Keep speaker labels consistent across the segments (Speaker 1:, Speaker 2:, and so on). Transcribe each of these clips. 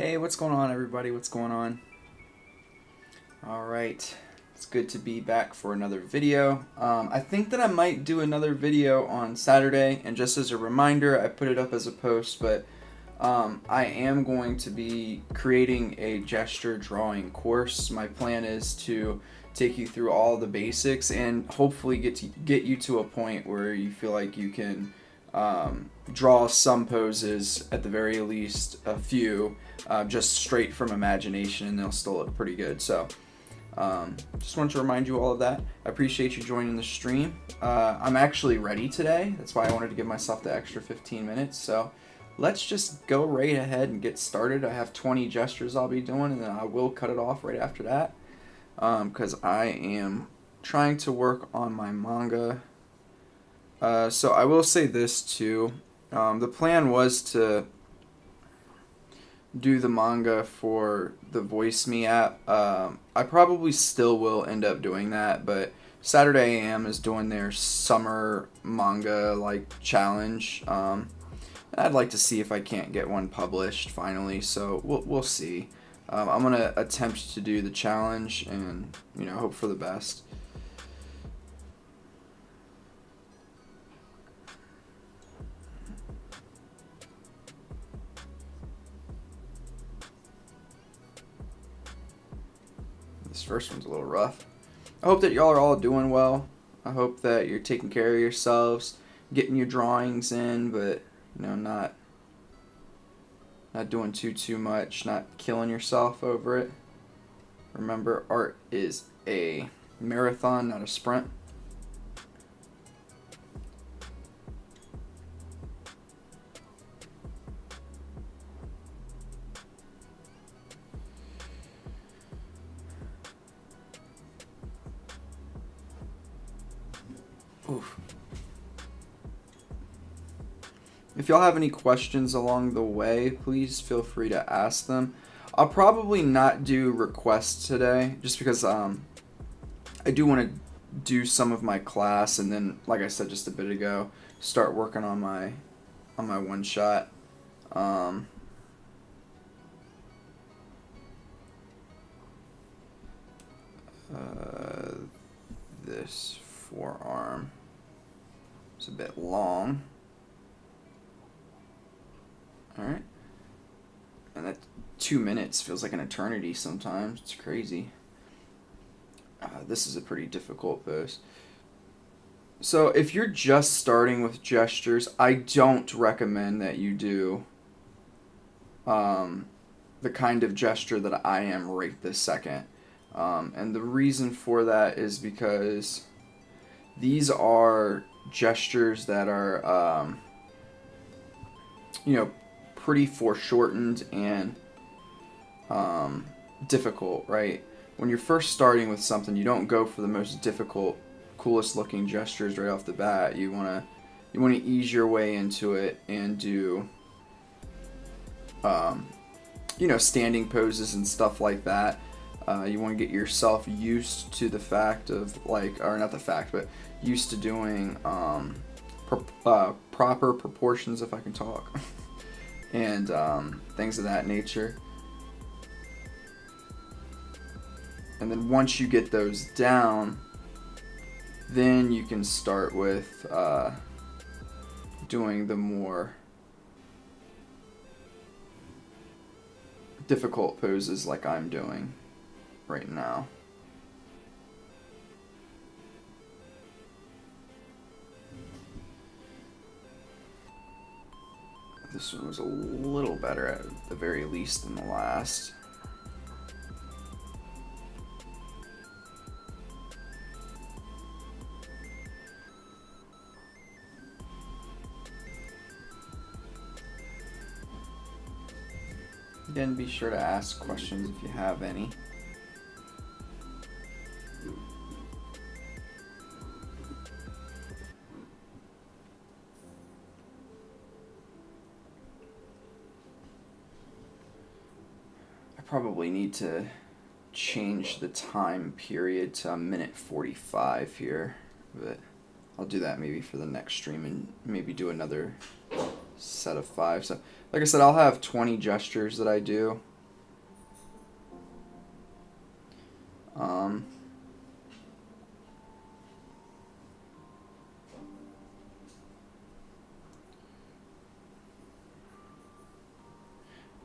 Speaker 1: Hey, what's going on, everybody? What's going on? All right, it's good to be back for another video. I think that I might do another video on Saturday, and just as a reminder, I put it up as a post, but I am going to be creating a gesture drawing course. My plan is to take you through all the basics and hopefully get you to a point where you feel like you can draw some poses, at the very least a few, just straight from imagination, and they'll still look pretty good. So just wanted to remind you all of that. I appreciate you joining the stream. I'm actually ready today. That's why I wanted to give myself the extra 15 minutes. So let's just go right ahead and get started. I have 20 gestures I'll be doing, and then I will cut it off right after that, because I am trying to work on my manga. So I will say this too. The plan was to do the manga for the Voice Me app. I probably still will end up doing that, but Saturday AM is doing their summer manga challenge. I'd like to see if I can't get one published finally, so we'll see. I'm gonna attempt to do the challenge and hope for the best. This first one's a little rough. I hope that y'all are all doing well. I hope that you're taking care of yourselves, getting your drawings in, but not doing too much, not killing yourself over it. Remember, art is a marathon, not a sprint. Oof. If y'all have any questions along the way, please feel free to ask them. I'll probably not do requests today, just because I do want to do some of my class, and then, like I said just a bit ago, start working on my one shot. This forearm is a bit long. Alright. And that 2 minutes feels like an eternity sometimes. It's crazy. This is a pretty difficult pose. So if you're just starting with gestures, I don't recommend that you do the kind of gesture that I am right this second. And the reason for that is because these are gestures that are, pretty foreshortened and difficult, right? When you're first starting with something, you don't go for the most difficult, coolest looking gestures right off the bat. You wanna ease your way into it and do standing poses and stuff like that. You want to get yourself used to the fact of or not the fact, but used to doing proper proportions, if I can talk, and things of that nature. And then once you get those down, then you can start with doing the more difficult poses like I'm doing right now. This one was a little better at the very least than the last. Again, be sure to ask questions if you have any. I probably need to change the time period to 1:45 here, but I'll do that maybe for the next stream and maybe do another set of 5. So like I said, I'll have 20 gestures that I do. Um,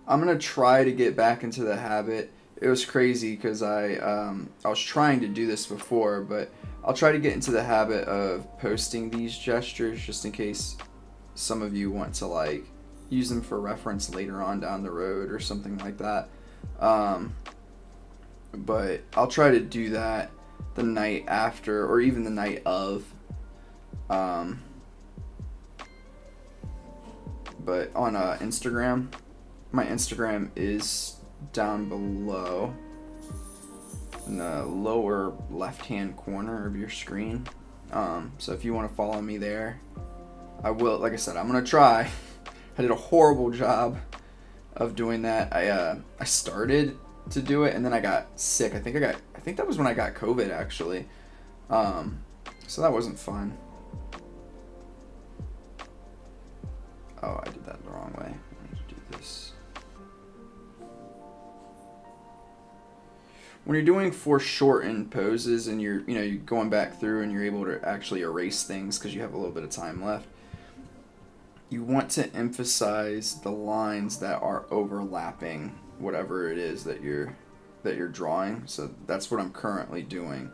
Speaker 1: I'm gonna try to get back into the habit. It was crazy because I was trying to do this before, but I'll try to get into the habit of posting these gestures just in case some of you want to like use them for reference later on down the road or something like that. But I'll try to do that the night after or even the night of. But on Instagram, my Instagram is down below in the lower left-hand corner of your screen. So if you want to follow me there, I will. Like I said, I'm gonna try. I did a horrible job of doing that. I started to do it and then I got sick. I think that was when I got COVID actually. So that wasn't fun. Oh, I did that the wrong way. I need to do this. When you're doing foreshortened poses and you're going back through and you're able to actually erase things because you have a little bit of time left, you want to emphasize the lines that are overlapping whatever it is that you're drawing. So that's what I'm currently doing.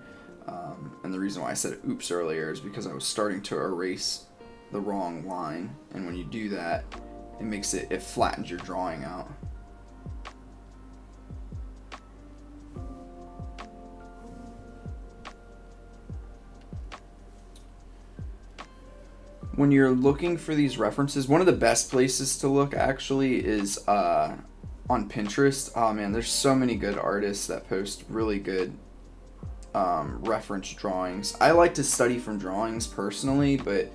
Speaker 1: And the reason why I said oops earlier is because I was starting to erase the wrong line, and when you do that, it flattens your drawing out. When you're looking for these references, one of the best places to look actually is on Pinterest. Oh man, there's so many good artists that post really good reference drawings. I like to study from drawings personally, but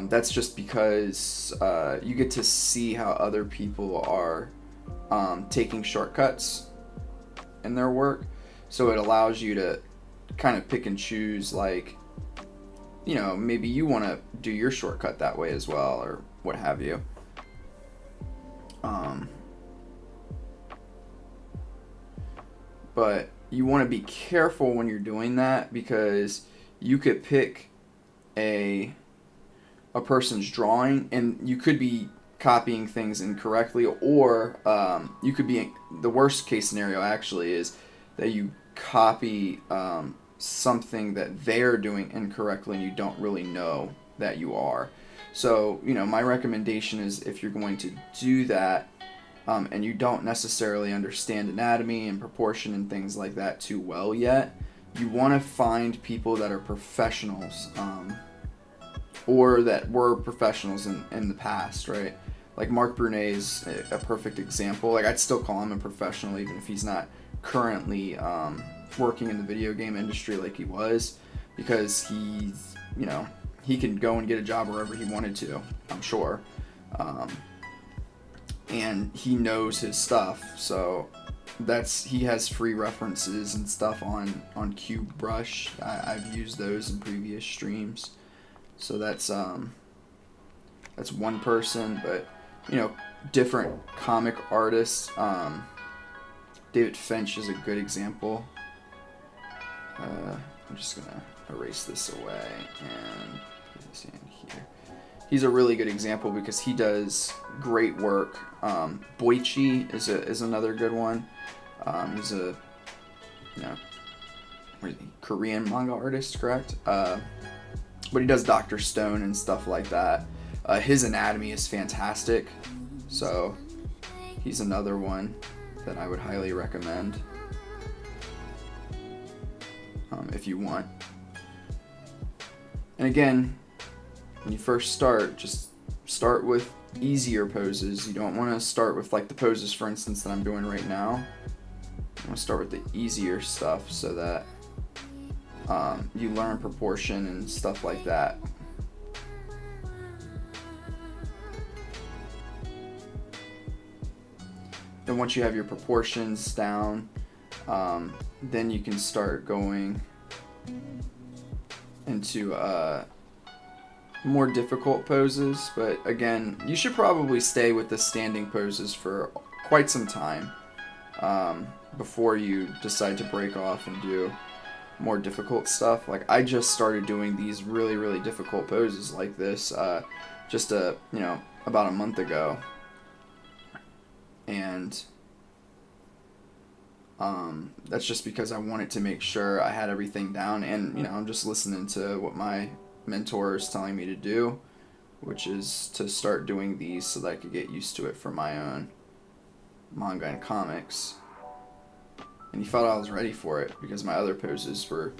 Speaker 1: that's just because you get to see how other people are taking shortcuts in their work. So it allows you to kind of pick and choose, like, maybe you want to do your shortcut that way as well, or what have you. But you want to be careful when you're doing that because you could pick a person's drawing and you could be copying things incorrectly, or you could be, the worst case scenario actually is that you copy something that they're doing incorrectly and you don't really know that you are. So, my recommendation is, if you're going to do that and you don't necessarily understand anatomy and proportion and things like that too well yet, you want to find people that are professionals, or that were professionals in the past, right? Like Mark Brunet is a perfect example. Like, I'd still call him a professional even if he's not currently working in the video game industry like he was, because he's, he can go and get a job wherever he wanted to, I'm sure. And he knows his stuff, so he has free references and stuff on CubeBrush. I've used those in previous streams. So that's one person, but different comic artists. David Finch is a good example. I'm just gonna erase this away and put this in here. He's a really good example because he does great work. Boichi is another good one. He's a Korean manga artist, correct? But he does Dr. Stone and stuff like that. His anatomy is fantastic, so he's another one that I would highly recommend if you want. And again, when you first start, just start with easier poses. You don't want to start with like the poses, for instance, that I'm doing right now. I want to start with the easier stuff so that you learn proportion and stuff like that. Then once you have your proportions down, then you can start going into more difficult poses. But again, you should probably stay with the standing poses for quite some time. before you decide to break off and do more difficult stuff. Like, I just started doing these really, really difficult poses like this just about a month ago, and that's just because I wanted to make sure I had everything down, and I'm just listening to what my mentor is telling me to do, which is to start doing these so that I could get used to it for my own manga and comics. And he felt I was ready for it because my other poses were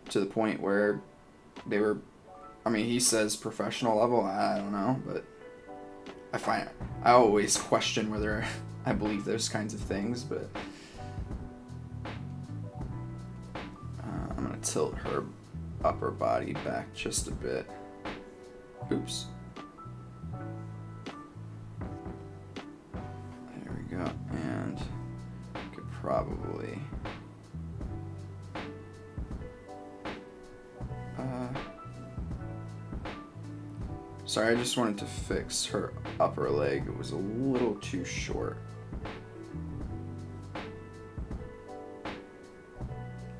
Speaker 1: to the point where they were, he says professional level, I don't know, but I always question whether I believe those kinds of things, but I'm going to tilt her upper body back just a bit. Oops. There we go. And could probably sorry, I just wanted to fix her upper leg. It was a little too short.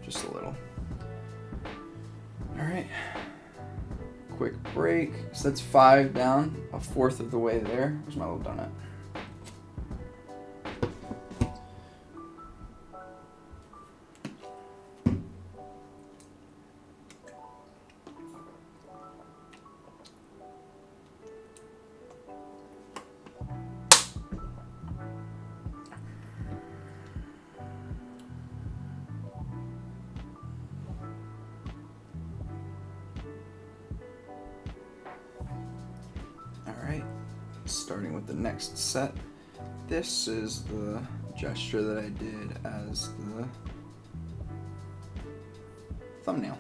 Speaker 1: Just a little. Alright. Quick break. So that's 5 down, a fourth of the way there. Where's my little donut? Starting with the next set. This is the gesture that I did as the thumbnail.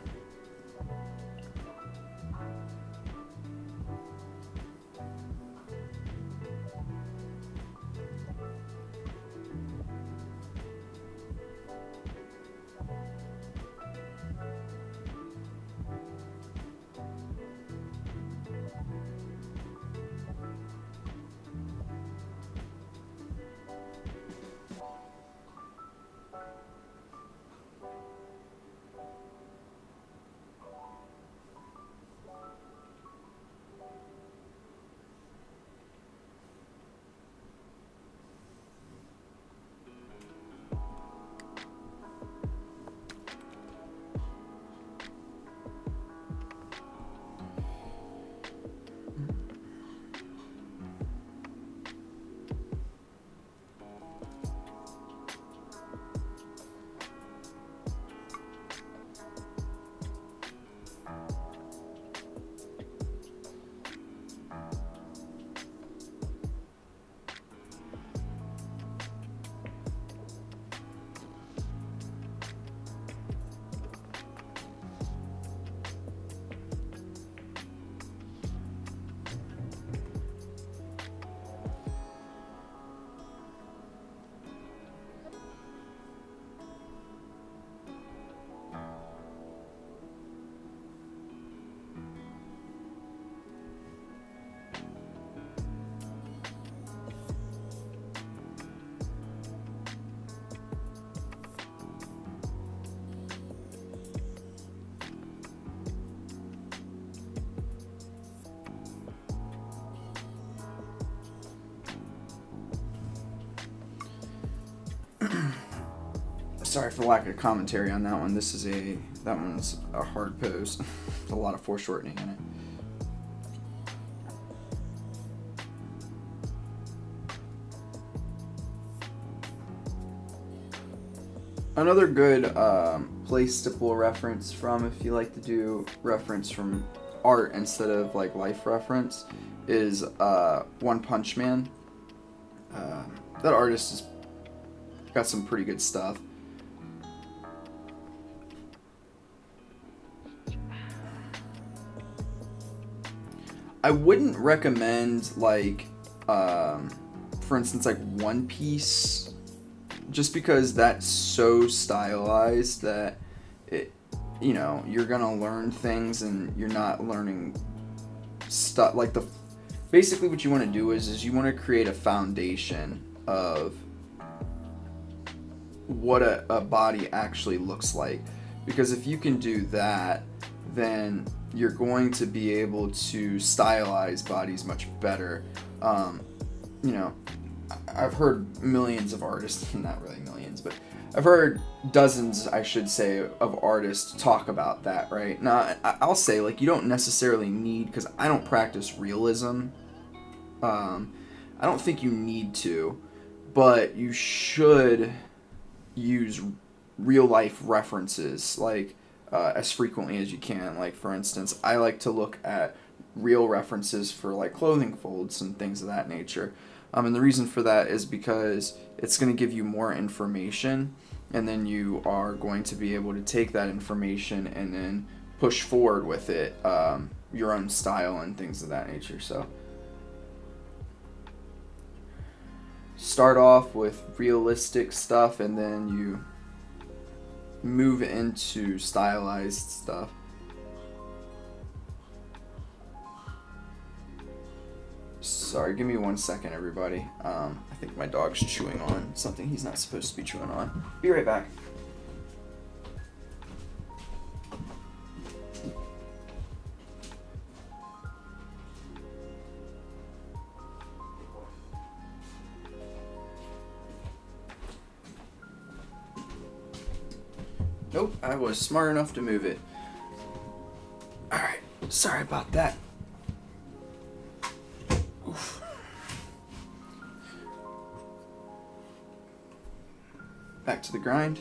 Speaker 1: Sorry for lack of commentary on that one. That one's a hard pose. There's a lot of foreshortening in it. Another good place to pull reference from, if you like to do reference from art instead of like life reference, is One Punch Man. That artist has got some pretty good stuff. I wouldn't recommend, like, for instance, like One Piece, just because that's so stylized that it, you're gonna learn things and you're not learning stuff. Like, basically what you want to do is you want to create a foundation of what a body actually looks like. Because if you can do that, then you're going to be able to stylize bodies much better. You know, I've heard millions of artists, not really millions, but I've heard dozens, I should say, of artists talk about that, right? Now, I'll say, like, you don't necessarily need, because I don't practice realism. I don't think you need to, but you should use real life references, like, as frequently as you can. Like, for instance, I like to look at real references for, like, clothing folds and things of that nature. And the reason for that is because it's going to give you more information, and then you are going to be able to take that information and then push forward with it, your own style and things of that nature. So start off with realistic stuff, and then you move into stylized stuff. Sorry, give me 1 second, everybody. I think my dog's chewing on something he's not supposed to be chewing on. Be right back. Nope, I was smart enough to move it. Alright, sorry about that. Oof. Back to the grind.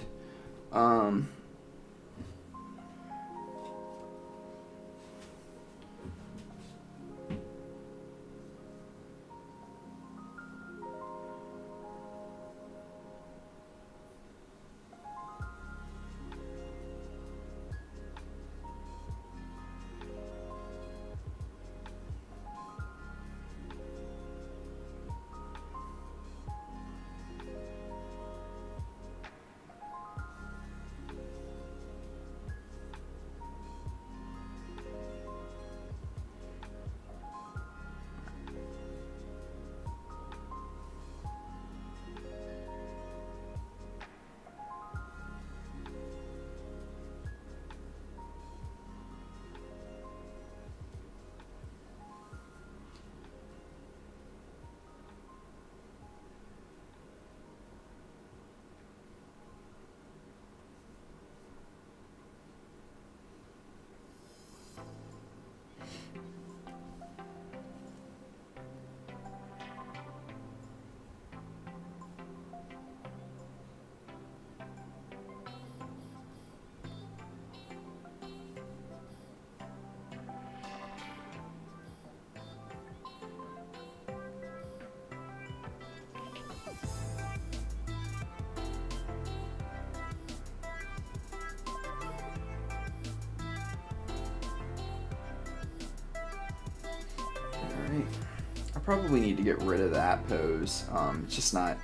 Speaker 1: I probably need to get rid of that pose. It's just not,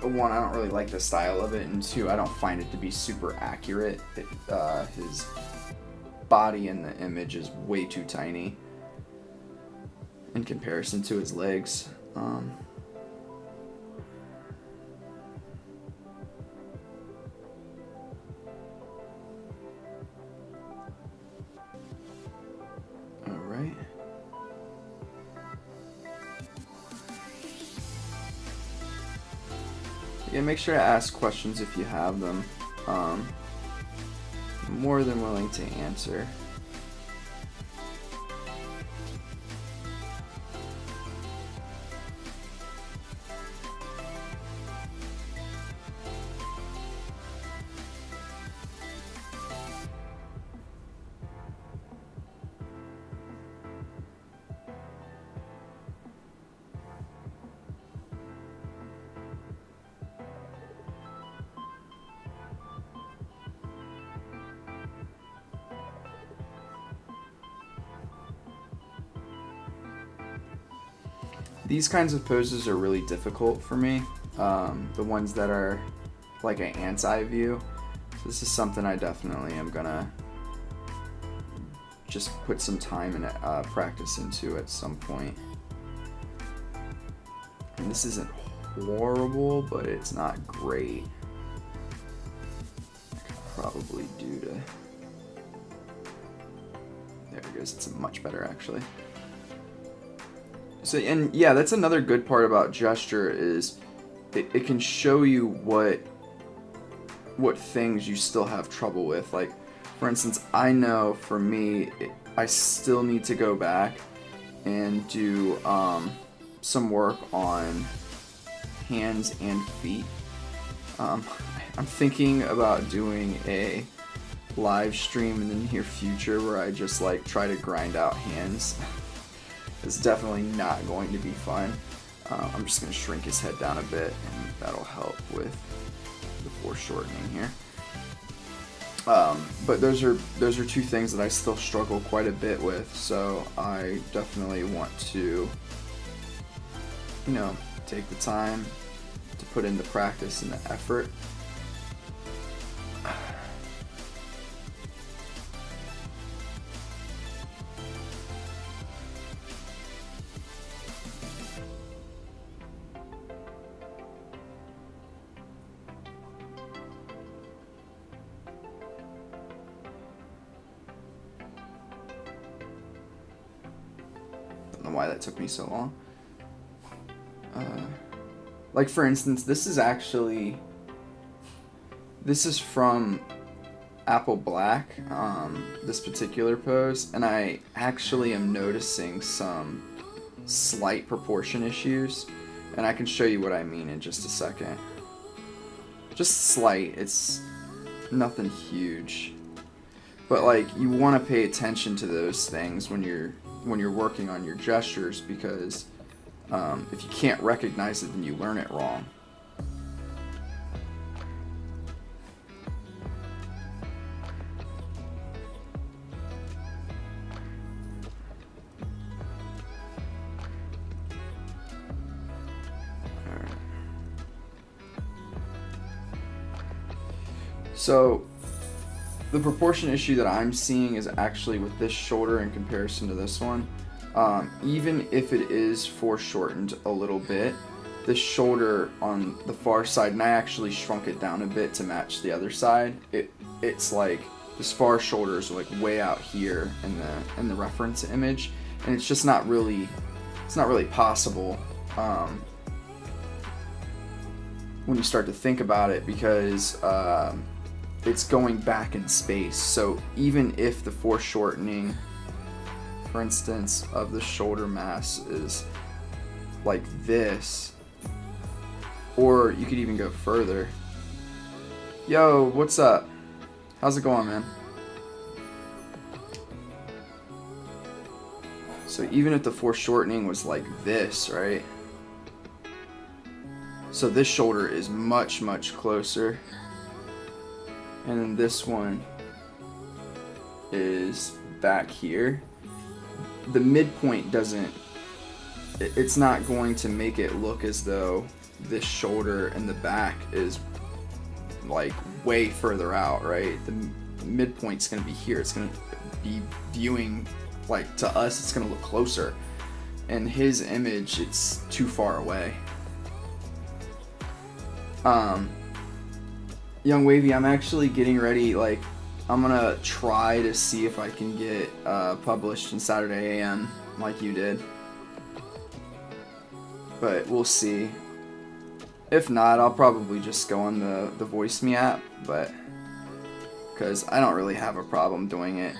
Speaker 1: one, I don't really like the style of it, and two, I don't find it to be super accurate. His body in the image is way too tiny in comparison to his legs. Alright. Yeah, make sure to ask questions if you have them. I'm more than willing to answer. These kinds of poses are really difficult for me, the ones that are like an anti-view. So this is something I definitely am gonna just put some time and practice into at some point. And this isn't horrible, but it's not great. I could probably do to... There it goes. It's much better, actually. So, and yeah, that's another good part about gesture is it can show you what things you still have trouble with. Like, for instance, I know for me, I still need to go back and do some work on hands and feet. I'm thinking about doing a live stream in the near future where I just like try to grind out hands. It's definitely not going to be fun. I'm just going to shrink his head down a bit, and that'll help with the foreshortening here. But those are two things that I still struggle quite a bit with, so I definitely want to, you know, take the time to put in the practice and the effort. Don't know why that took me so long. Like for instance, this is from Apple Black, this particular pose, and I actually am noticing some slight proportion issues, and I can show you what I mean in just a second. Just slight, it's nothing huge. But like, you want to pay attention to those things when you're working on your gestures, because if you can't recognize it, then you learn it wrong. Alright. So, the proportion issue that I'm seeing is actually with this shoulder in comparison to this one. Even if it is foreshortened a little bit, this shoulder on the far side, and I actually shrunk it down a bit to match the other side, it's like this far shoulder is like way out here in the reference image, and it's just not really possible when you start to think about it, because it's going back in space. So even if the foreshortening, for instance, of the shoulder mass is like this, or you could even go further. Yo, what's up? How's it going, man? So even if the foreshortening was like this, right? So this shoulder is much, much closer. And then this one is back here. The midpoint it's not going to make it look as though this shoulder and the back is like way further out, right? The midpoint's going to be here. It's going to be viewing, like, to us, it's going to look closer. And his image, it's too far away. Young Wavy, I'm actually getting ready, like, I'm gonna try to see if I can get published in Saturday AM like you did. But we'll see. If not, I'll probably just go on the Voice Me app, but because I don't really have a problem doing it.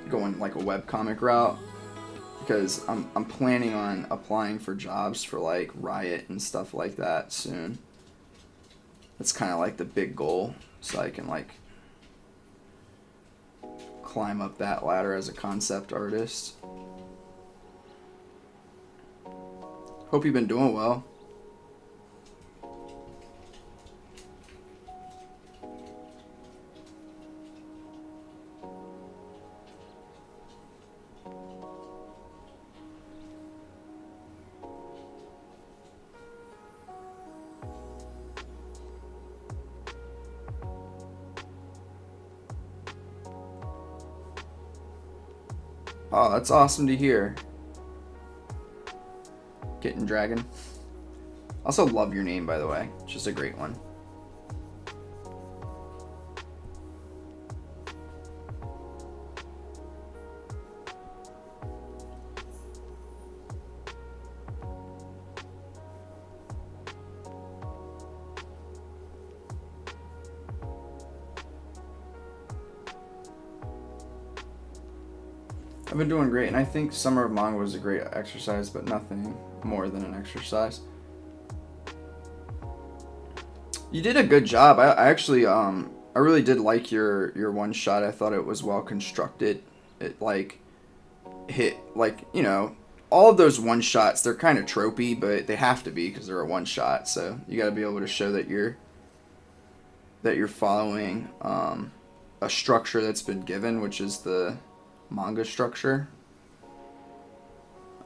Speaker 1: Going like a webcomic route, because I'm planning on applying for jobs for like Riot and stuff like that soon. That's kind of like the big goal, so I can like climb up that ladder as a concept artist. Hope you've been doing well. Oh, that's awesome to hear. Kitten Dragon. Also love your name, by the way. It's just a great one. I've been doing great, and I think Summer of Manga was a great exercise, but nothing more than an exercise. You did a good job. I actually, I really did like your one shot. I thought it was well constructed. It like hit, like, you know, all of those one shots, they're kind of tropey, but they have to be because they're a one shot. So you got to be able to show that you're following a structure that's been given, which is the manga structure.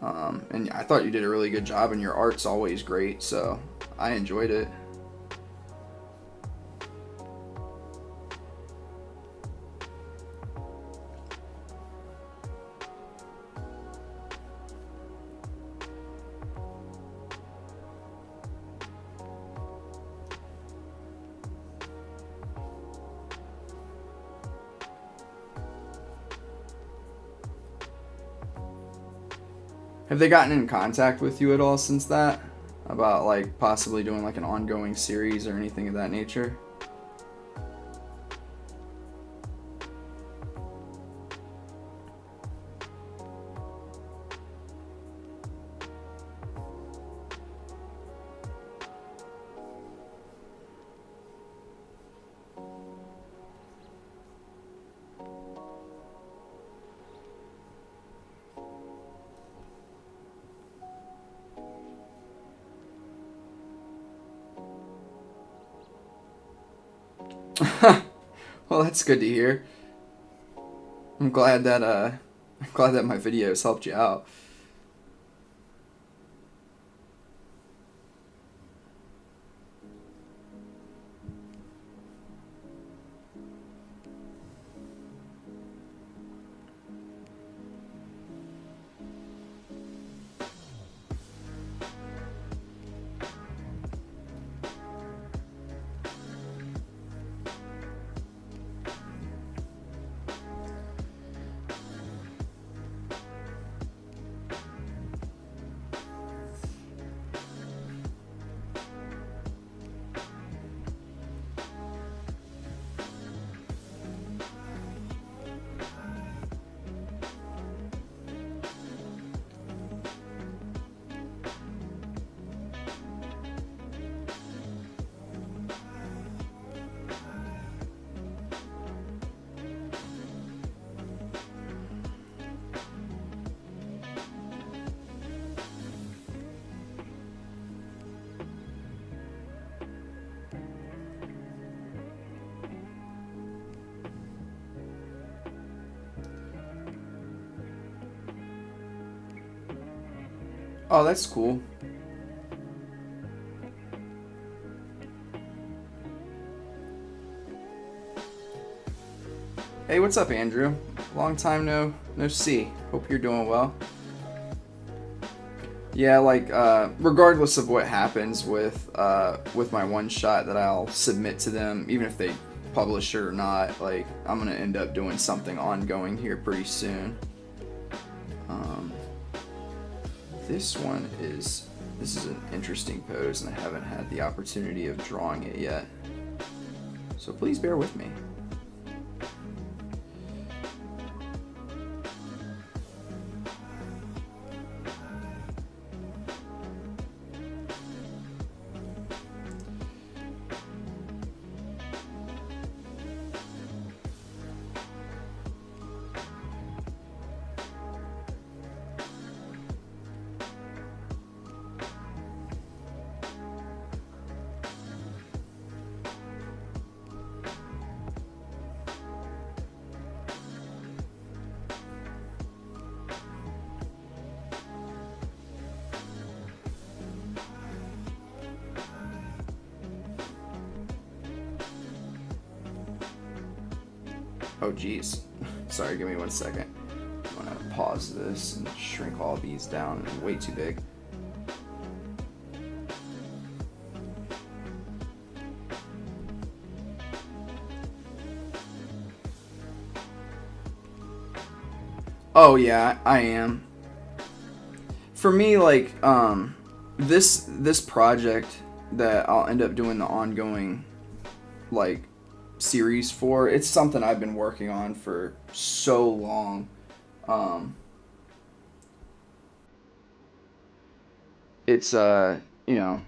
Speaker 1: And I thought you did a really good job, and your art's always great, so I enjoyed it. Have they gotten in contact with you at all since that? About like possibly doing like an ongoing series or anything of that nature? Well, that's good to hear. I'm glad that my videos helped you out. Oh, that's cool. Hey, what's up, Andrew? Long time no see. Hope you're doing well. Yeah, like regardless of what happens with my one shot that I'll submit to them, even if they publish it or not, like I'm gonna end up doing something ongoing here pretty soon. This is an interesting pose, and I haven't had the opportunity of drawing it yet. So please bear with me. Oh geez, sorry, give me 1 second. I'm gonna pause this and shrink all these down. Way too big. Oh yeah, I am. For me, like this project that I'll end up doing the ongoing like series for, it's something I've been working on for so long. Um, it's you know,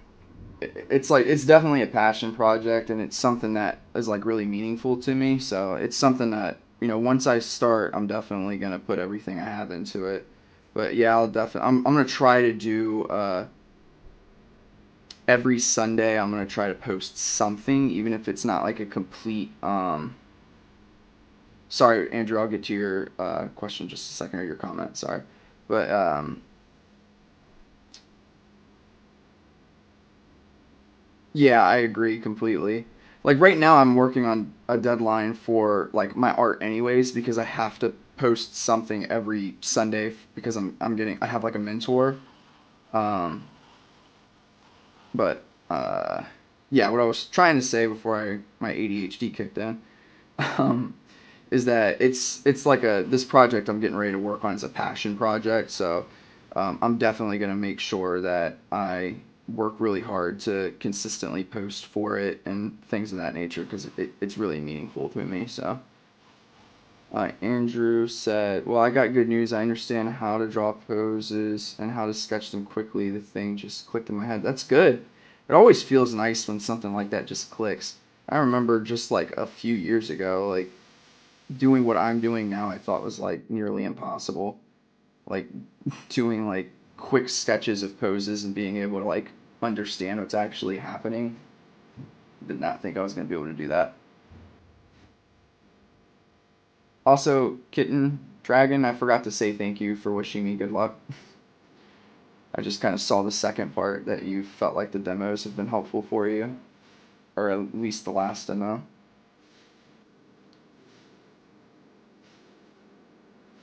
Speaker 1: it's like it's definitely a passion project, and it's something that is like really meaningful to me. So it's something that, once I start, I'm definitely gonna put everything I have into it. But yeah, I'm gonna try to do every Sunday. I'm gonna try to post something, even if it's not like a complete. Sorry, Andrew. I'll get to your question in just a second, or your comment. Sorry, but yeah, I agree completely. Like right now, I'm working on a deadline for like my art, anyways, because I have to post something every Sunday because I have like a mentor. Um, but yeah, what I was trying to say before my ADHD kicked in, um, is that it's like this project I'm getting ready to work on is a passion project. So I'm definitely gonna make sure that I work really hard to consistently post for it and things of that nature because it's really meaningful to me. So Andrew said, "Well, I got good news. I understand how to draw poses and how to sketch them quickly. The thing just clicked in my head. That's good. It always feels nice when something like that just clicks. I remember just like a few years ago, like doing what I'm doing now, I thought was like nearly impossible. Like doing like quick sketches of poses and being able to like understand what's actually happening. Did not think I was going to be able to do that. Also, Kitten Dragon, I forgot to say thank you for wishing me good luck. I just kind of saw the second part that you felt like the demos have been helpful for you, or at least the last demo.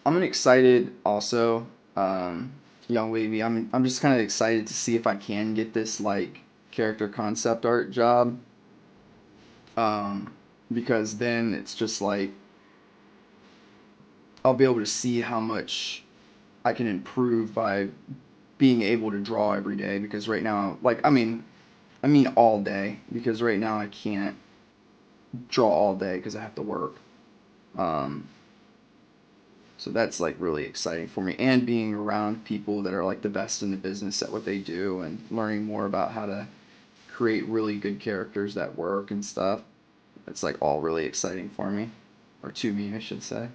Speaker 1: I'm excited also, um, young wavy. I'm just kind of excited to see if I can get this like character concept art job, um, because then it's just like I'll be able to see how much I can improve by being able to draw every day. Because right now, like I mean all day, because right now I can't draw all day because I have to work. Um, So that's like really exciting for me, and being around people that are like the best in the business at what they do and learning more about how to create really good characters that work and stuff. It's like all really exciting for me, or to me, I should say.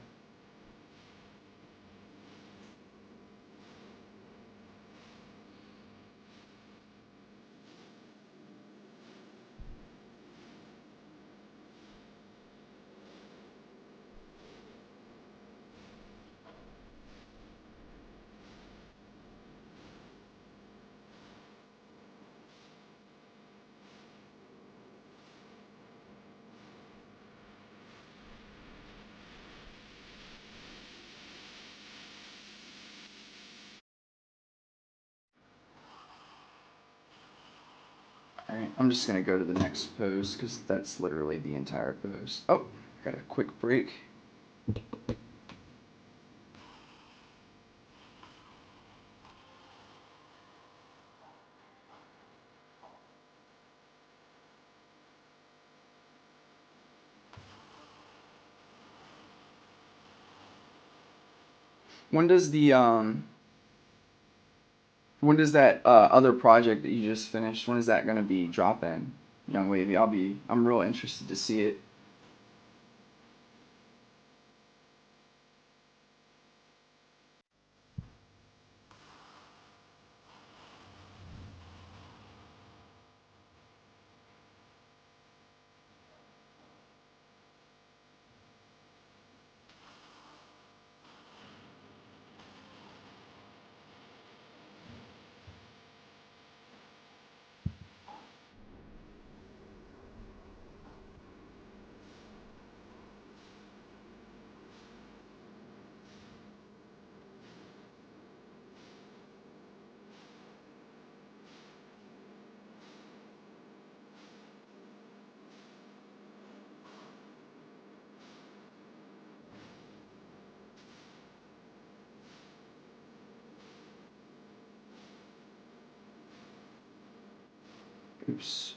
Speaker 1: All right, I'm just gonna go to the next pose because that's literally the entire pose. Oh, got a quick break. When does the when does that other project that you just finished? When is that gonna be dropping, Young Wavy? I'm real interested to see it. Oops.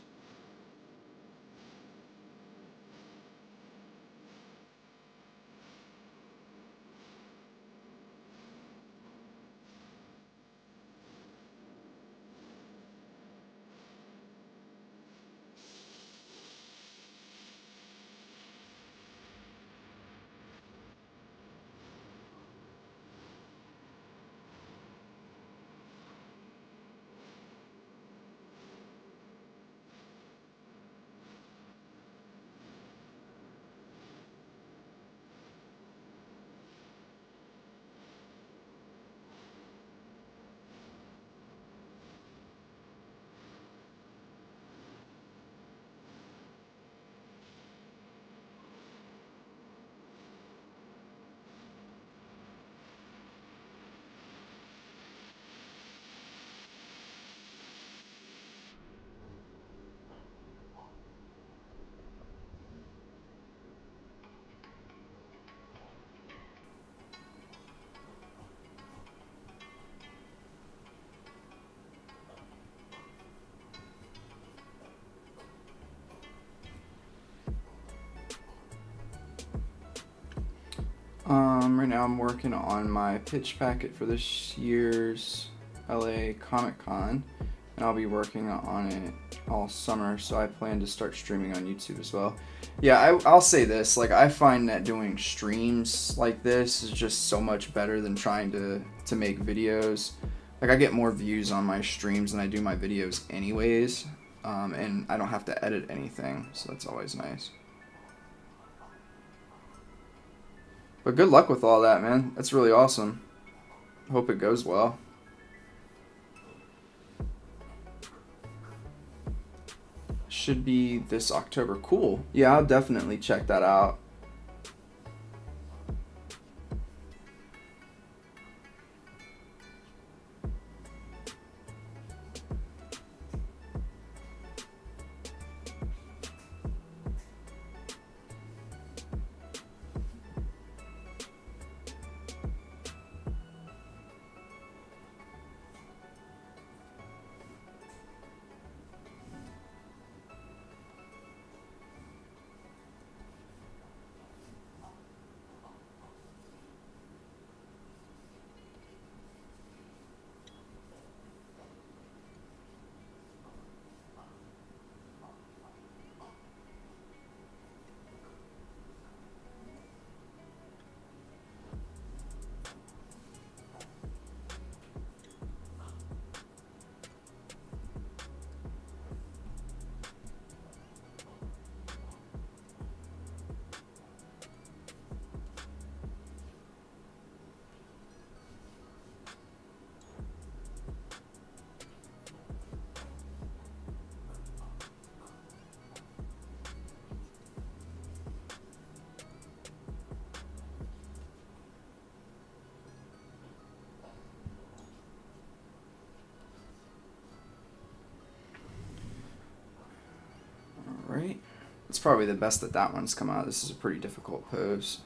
Speaker 1: Right now I'm working on my pitch packet for this year's LA Comic Con, and I'll be working on it all summer, so I plan to start streaming on YouTube as well. Yeah, I'll say this, like, I find that doing streams like this is just so much better than trying to make videos. Like, I get more views on my streams than I do my videos anyways, and I don't have to edit anything, so that's always nice. But good luck with all that, man. That's really awesome. Hope it goes well. Should be this October. Cool. Yeah, I'll definitely check that out. Right? It's probably the best that that one's come out. This is a pretty difficult pose.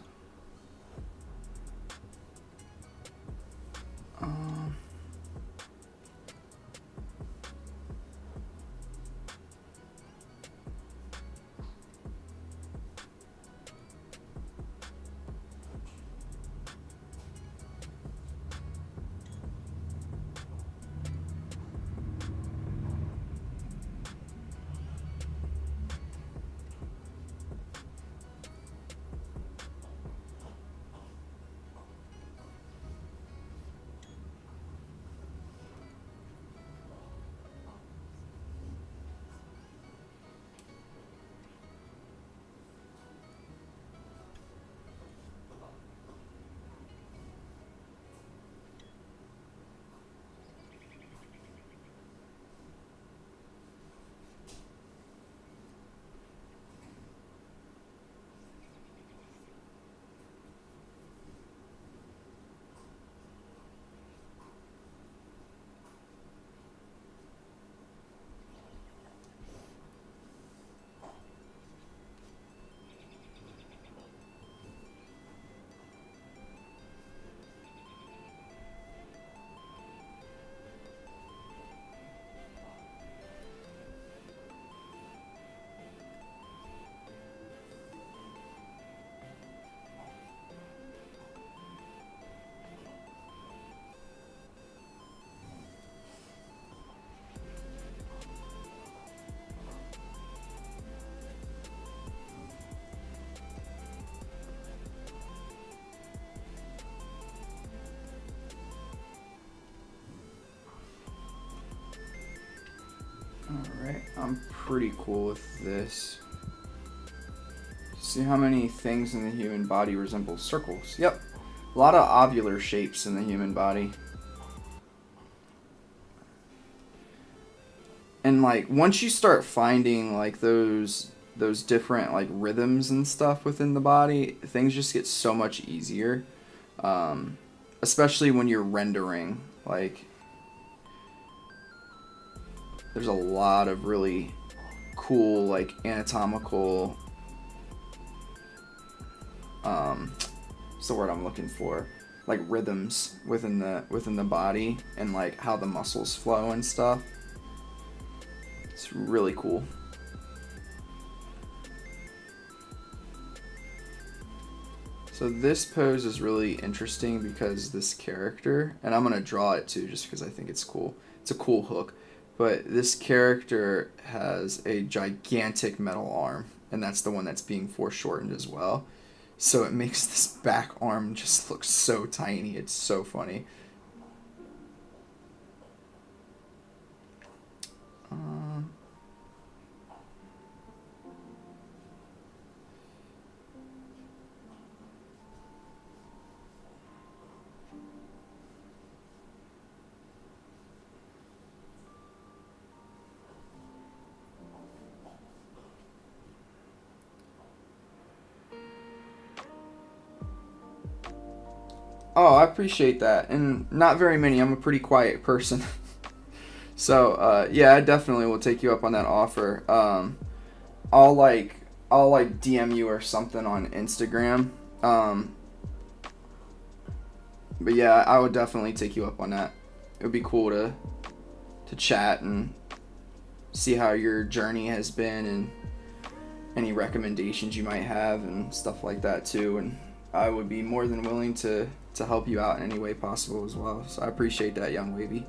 Speaker 1: pretty cool with this. See how many things in the human body resemble circles? Yep. A lot of ovular shapes in the human body. And like once you start finding like those different like rhythms and stuff within the body, things just get so much easier. Especially when you're rendering. Like there's a lot of really cool like anatomical what's the word I'm looking for? Like rhythms within the body and like how the muscles flow and stuff. It's really cool. So this pose is really interesting because this character, and I'm gonna draw it too just because I think it's cool. It's a cool hook. But this character has a gigantic metal arm, and that's the one that's being foreshortened as well. So it makes this back arm just look so tiny. It's so funny. Oh, I appreciate that. And not very many. I'm a pretty quiet person. So, yeah, I definitely will take you up on that offer. I'll DM you or something on Instagram. But yeah, I would definitely take you up on that. It would be cool to chat and see how your journey has been and any recommendations you might have and stuff like that too. And I would be more than willing to help you out in any way possible as well. So I appreciate that, Young Wavy.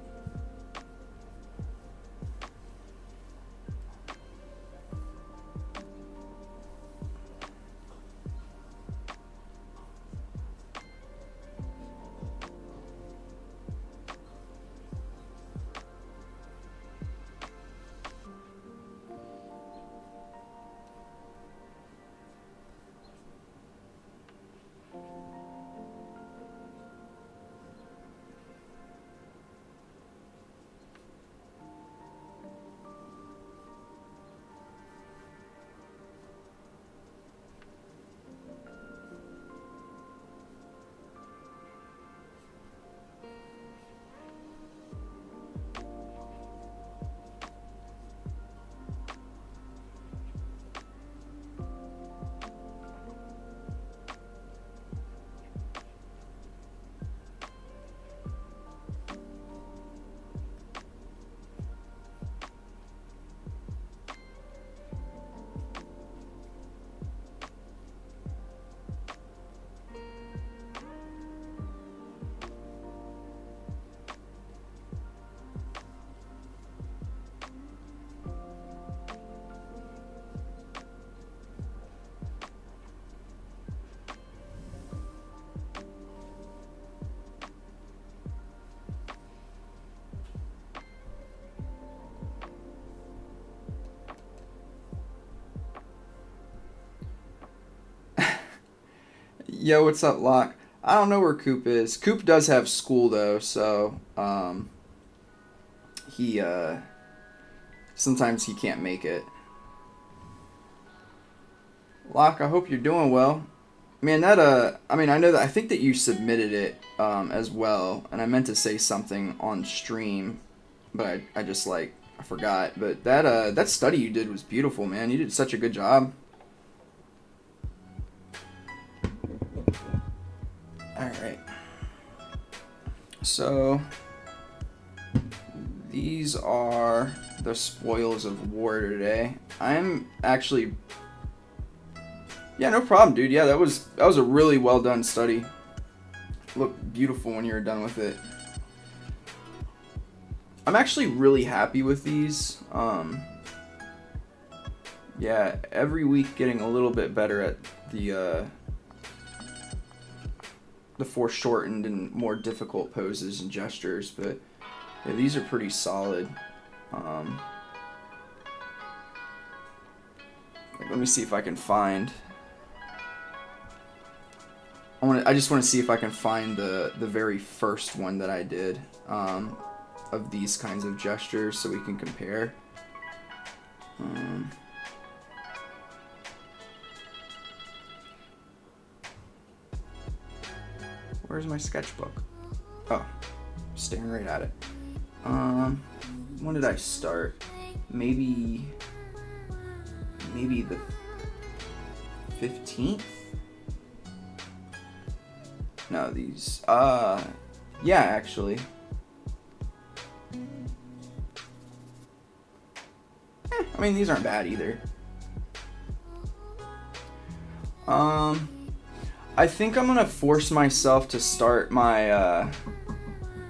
Speaker 1: Yo, what's up, Locke? I don't know where Coop is. Coop does have school though, so he sometimes he can't make it. Locke, I hope you're doing well. Man, that I mean, I think that you submitted it as well, and I meant to say something on stream, but I just like I forgot. But that study you did was beautiful, man. You did such a good job. Alright, so these are the spoils of war today. I'm actually, yeah, no problem, dude. Yeah, that was a really well done study. Looked beautiful when you were done with it. I'm actually really happy with these. Yeah, every week getting a little bit better at the foreshortened and more difficult poses and gestures, but yeah, these are pretty solid. Let me see if I can find. I just want to see if I can find the very first one that I did of these kinds of gestures, so we can compare. Where's my sketchbook? Oh, staring right at it. When did I start? Maybe the 15th? No, these, yeah, actually. I mean, these aren't bad either. I think I'm gonna force myself to start my,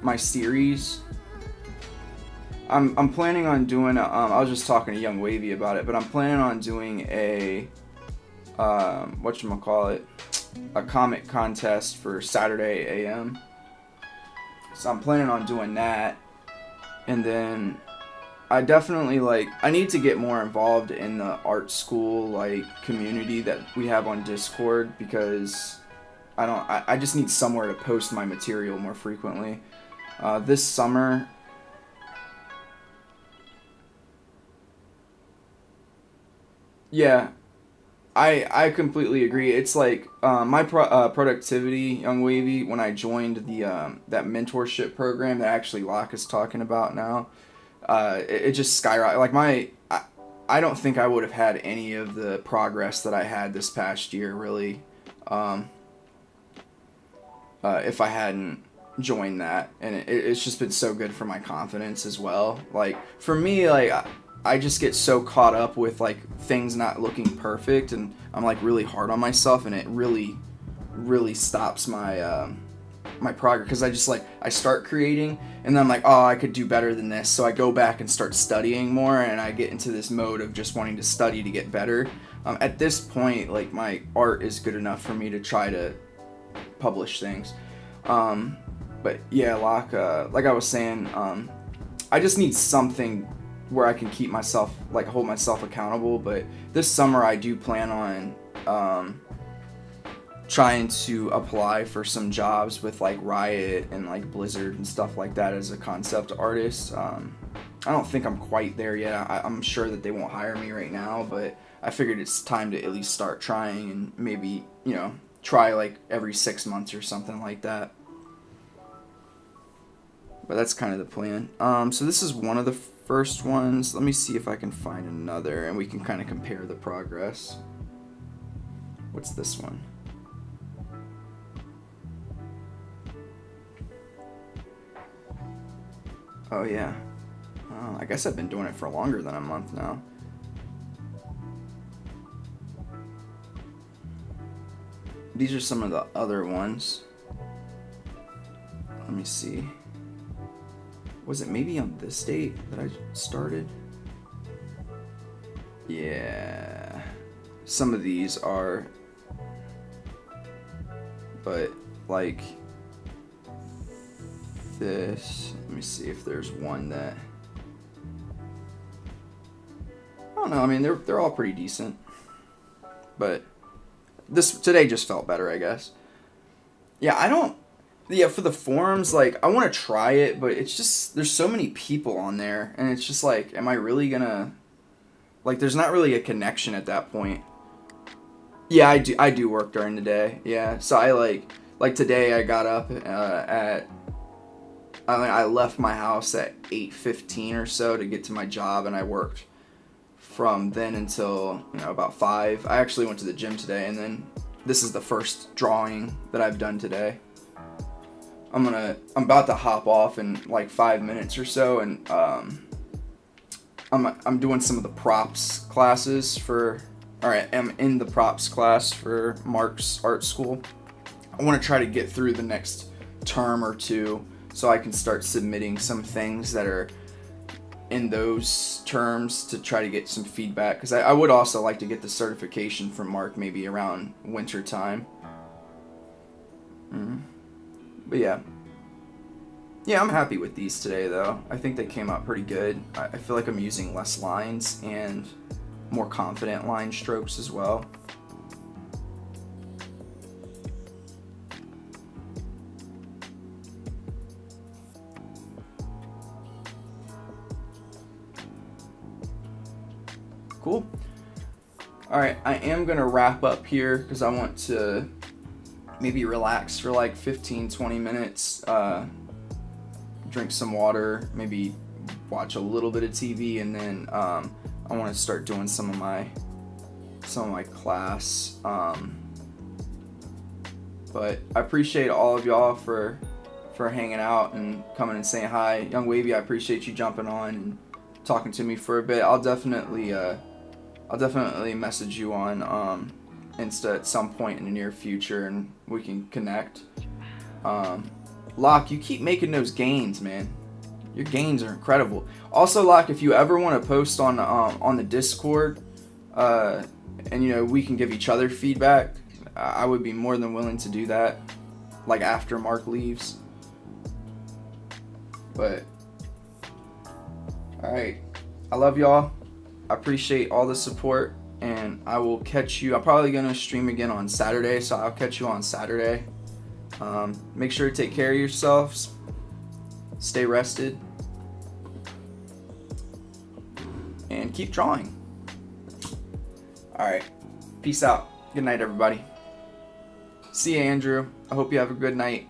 Speaker 1: my series. I'm planning on doing a, I was just talking to Young Wavy about it, but I'm planning on doing a, whatchamacallit, a comic contest for Saturday AM. So I'm planning on doing that. And then I definitely, like, I need to get more involved in the art school, like, community that we have on Discord, because I just need somewhere to post my material more frequently. This summer, yeah, I completely agree. It's like my productivity, Young Wavy, when I joined the that mentorship program that actually Locke is talking about now, it just skyrocketed. Like I don't think I would have had any of the progress that I had this past year, really, if I hadn't joined that. And it's just been so good for my confidence as well. Like, for me, like, I just get so caught up with, like, things not looking perfect, and I'm, like, really hard on myself, and it really, really stops my my progress, because I just, like, I start creating, and then I'm like, oh, I could do better than this, so I go back and start studying more, and I get into this mode of just wanting to study to get better. At this point, like, my art is good enough for me to try to publish things. But yeah, Locke, like I was saying, I just need something where I can keep myself, like, hold myself accountable. But this summer I do plan on trying to apply for some jobs with, like, Riot and, like, Blizzard and stuff like that as a concept artist. I don't think I'm quite there yet. I'm sure that they won't hire me right now, but I figured it's time to at least start trying, and maybe, you know, try, like, every 6 months or something like that. But that's kind of the plan. So this is one of the first ones. Let me see if I can find another, and we can kind of compare the progress. What's this one? Oh yeah. I guess I've been doing it for longer than a month now. These are some of the other ones. Let me see. Was it maybe on this date that I started? Yeah. Some of these are, but like this, let me see if there's one that, I don't know, I mean, they're all pretty decent, but this today just felt better, I guess. Yeah, for the forums, like, I want to try it, but it's just, there's so many people on there, and it's just like, am I really gonna, like, there's not really a connection at that point. Yeah, I do work during the day, yeah, so I, like today I got up I left my house at 8:15 or so to get to my job, and I worked from then until, you know, about 5. I actually went to the gym today, and then this is the first drawing that I've done today. I'm about to hop off in like 5 minutes or so, and I'm doing some of the props classes for, I'm in the props class for Mark's art school. I want to try to get through the next term or two so I can start submitting some things that are in those terms to try to get some feedback, because I would also like to get the certification from Mark maybe around winter time. But yeah, I'm happy with these today, though. I think they came out pretty good. I feel like I'm using less lines, and more confident line strokes as well. Cool. Alright, I am going to wrap up here because I want to maybe relax for like 15-20 minutes, drink some water, maybe watch a little bit of TV, and then I want to start doing some of my class. But I appreciate all of y'all for hanging out and coming and saying hi. Young Wavy, I appreciate you jumping on and talking to me for a bit. I'll definitely message you on Insta at some point in the near future, and we can connect. Locke, you keep making those gains, man. Your gains are incredible. Also, Locke, if you ever want to post on the Discord, and you know, we can give each other feedback, I would be more than willing to do that, like after Mark leaves. But all right, I love y'all. I appreciate all the support, and I will catch you. I'm probably gonna stream again on Saturday, so I'll catch you on Saturday. Make sure to take care of yourselves. Stay rested. And keep drawing. Alright. Peace out. Good night, everybody. See you, Andrew. I hope you have a good night.